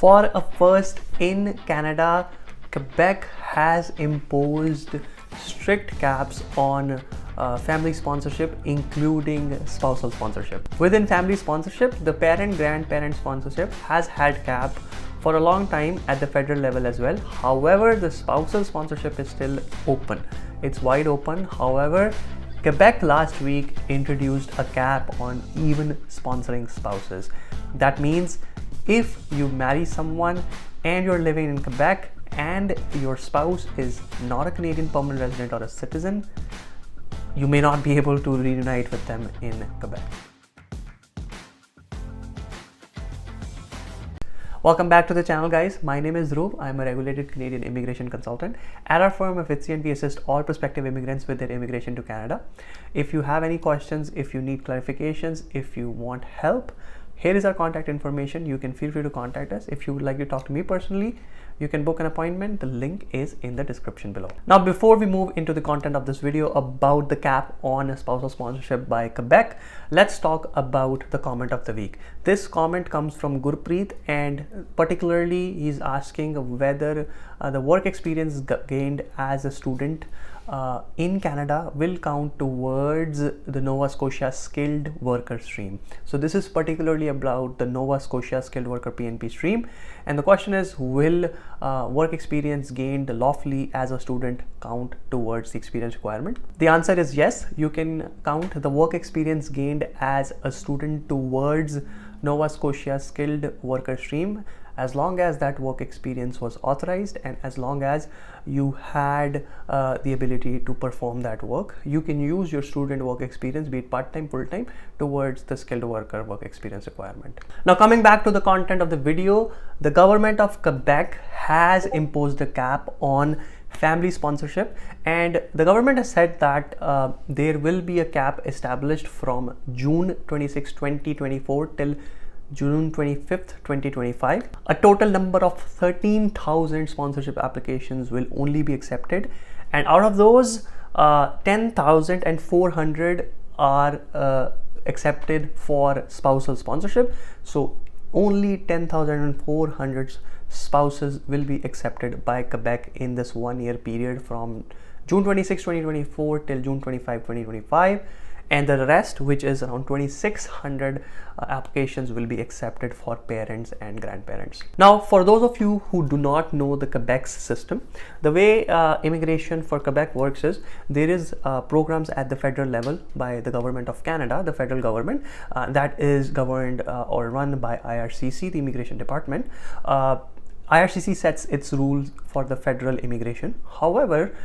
For a first in Canada, Quebec has imposed strict caps on family sponsorship, including spousal sponsorship. Within family sponsorship, the parent-grandparent sponsorship has had cap for a long time at the federal level as well. However, the spousal sponsorship is still open. It's wide open. However, Quebec last week introduced a cap on even sponsoring spouses. That means if you marry someone and you're living in Quebec and your spouse is not a Canadian permanent resident or a citizen, you may not be able to reunite with them in Quebec. Welcome back to the channel, guys. My name is Dhruv. I'm a regulated Canadian immigration consultant. At our firm Effizient, we assist all prospective immigrants with their immigration to Canada. If you have any questions, if you need clarifications, if you want help, here is our contact information. You can feel free to contact us. If you would like to talk to me personally, you can book an appointment. The link is in the description below. Now, before we move into the content of this video about the cap on spousal sponsorship by Quebec, let's talk about the comment of the week. This comment comes from Gurpreet, and particularly he's asking whether the work experience gained as a student in Canada will count towards the Nova Scotia skilled worker stream. So this is particularly about the Nova Scotia skilled worker PNP stream, and the question is, will work experience gained lawfully as a student count towards the experience requirement? The answer is yes. You can count the work experience gained as a student towards Nova Scotia skilled worker stream as long as that work experience was authorized and as long as you had the ability to perform that work. You can use your student work experience, be it part-time, full-time, towards the skilled worker work experience requirement. Now, coming back to the content of the video, the government of Quebec has imposed a cap on family sponsorship, and the government has said that there will be a cap established from June 26, 2024 till June 25th, 2025. A total number of 13,000 sponsorship applications will only be accepted, and out of those 10,400 are accepted for spousal sponsorship. So only 10,400 spouses will be accepted by Quebec in this 1 year period from June 26, 2024 till June 25, 2025. And the rest, which is around 2,600 applications, will be accepted for parents and grandparents. Now, for those of you who do not know the Quebec's system, the way immigration for Quebec works is there is programs at the federal level by the government of Canada, the federal government, that is governed or run by IRCC, the immigration department. IRCC sets its rules for the federal immigration. However,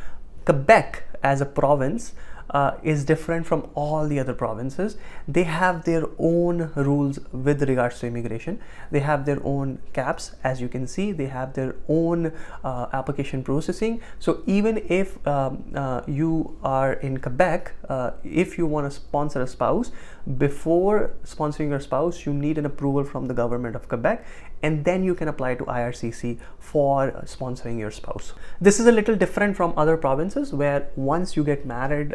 Quebec as a province is different from all the other provinces. They have their own rules with regards to immigration. They have their own caps, as you can see. They have their own application processing. So even if you are in Quebec, if you want to sponsor a spouse, before sponsoring your spouse, you need an approval from the government of Quebec, and then you can apply to IRCC for sponsoring your spouse. This is a little different from other provinces, where once you get married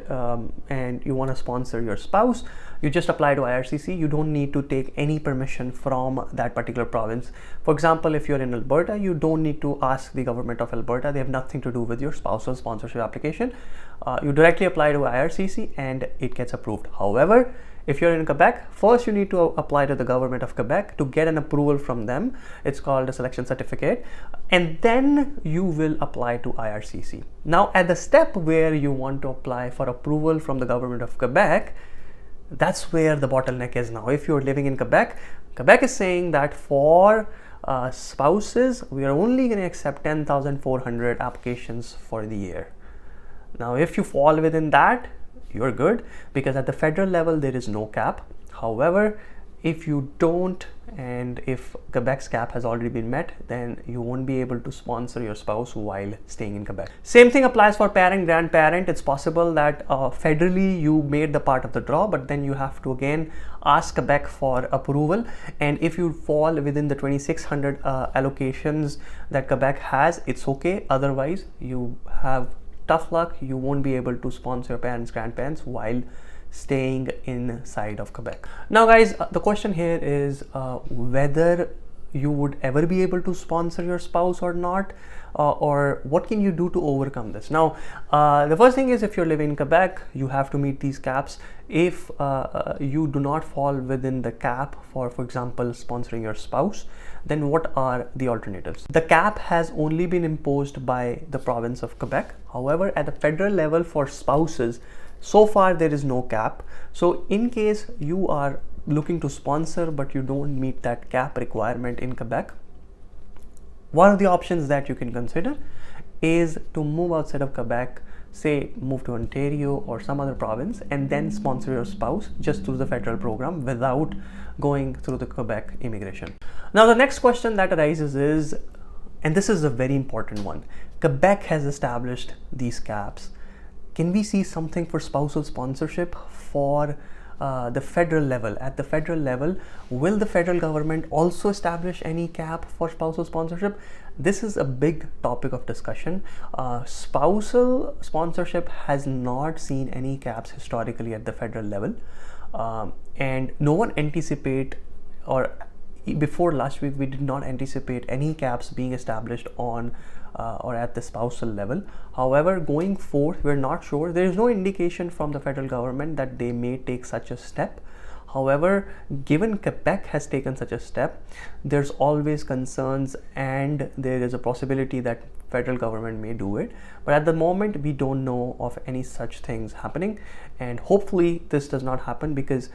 and you want to sponsor your spouse, you just apply to IRCC. You don't need to take any permission from that particular province. For example, if you're in Alberta, you don't need to ask the government of Alberta. They have nothing to do with your spousal sponsorship application. You directly apply to IRCC and it gets approved. However, if you're in Quebec, first you need to apply to the government of Quebec to get an approval from them. It's called a selection certificate, and then you will apply to IRCC. Now, at the step where you want to apply for approval from the government of Quebec, that's where the bottleneck is now. If you're living in Quebec, Quebec is saying that for spouses, we are only going to accept 10,400 applications for the year. Now, if you fall within that, you're good, because at the federal level there is no cap. However, if you don't, and if Quebec's cap has already been met, then you won't be able to sponsor your spouse while staying in Quebec. Same thing applies for parent, grandparent. It's possible that federally you made the part of the draw, but then you have to again ask Quebec for approval. And if you fall within the 2,600 allocations that Quebec has, it's okay. Otherwise, you have tough luck. You won't be able to sponsor your parents, grandparents while staying inside of Quebec. Now guys, the question here is whether you would ever be able to sponsor your spouse or not, or what can you do to overcome this? Now, the first thing is, if you're living in Quebec, you have to meet these caps. If you do not fall within the cap for example, sponsoring your spouse, then what are the alternatives? The cap has only been imposed by the province of Quebec. However, at the federal level for spouses, so far there is no cap. So in case you are looking to sponsor but you don't meet that cap requirement in Quebec, one of the options that you can consider is to move outside of Quebec, say move to Ontario or some other province, and then sponsor your spouse just through the federal program without going through the Quebec immigration. Now the next question that arises is, and this is a very important one, Quebec has established these caps. Can we see something for spousal sponsorship for the federal level? At the federal level, will the federal government also establish any cap for spousal sponsorship? This is a big topic of discussion. Spousal sponsorship has not seen any caps historically at the federal level, and no one anticipate, or before last week we did not anticipate any caps being established on or at the spousal level. However, going forth, we're not sure. There is no indication from the federal government that they may take such a step. However, given Quebec has taken such a step, there's always concerns and there is a possibility that federal government may do it. But at the moment, we don't know of any such things happening, and hopefully this does not happen, because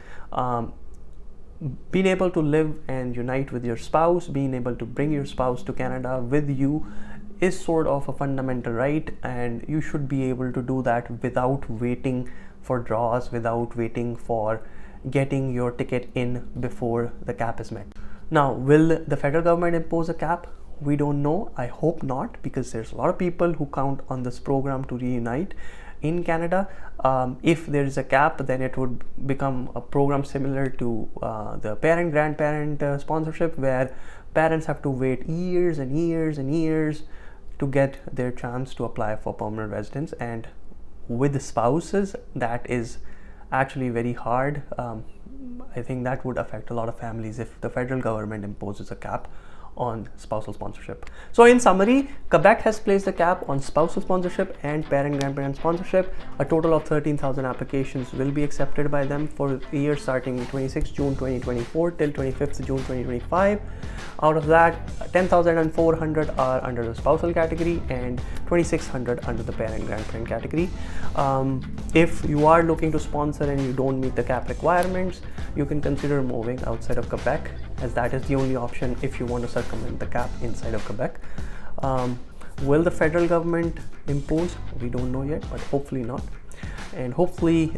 being able to live and unite with your spouse, being able to bring your spouse to Canada with you is sort of a fundamental right, and you should be able to do that without waiting for draws, without waiting for getting your ticket in before the cap is met. Now, will the federal government impose a cap? We don't know. I hope not, because there's a lot of people who count on this program to reunite in Canada. If there is a cap, then it would become a program similar to the parent-grandparent sponsorship, where parents have to wait years and years and years to get their chance to apply for permanent residence. And with the spouses, that is actually very hard. I think that would affect a lot of families if the federal government imposes a cap on spousal sponsorship. So in summary, Quebec has placed a cap on spousal sponsorship and parent-grandparent sponsorship. A total of 13,000 applications will be accepted by them for the year starting 26 June 2024 till 25th June 2025. Out of that, 10,400 are under the spousal category and 2,600 under the parent-grandparent category. If you are looking to sponsor and you don't meet the cap requirements, you can consider moving outside of Quebec, as that is the only option if you want to circumvent the cap inside of Quebec. Will the federal government impose? We don't know yet, but hopefully not. And hopefully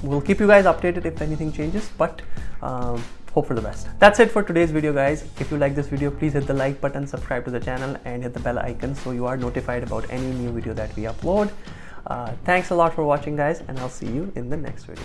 we'll keep you guys updated if anything changes, but hope for the best. That's it for today's video, guys. If you like this video, please hit the like button, subscribe to the channel, and hit the bell icon so you are notified about any new video that we upload. Thanks a lot for watching, guys, and I'll see you in the next video.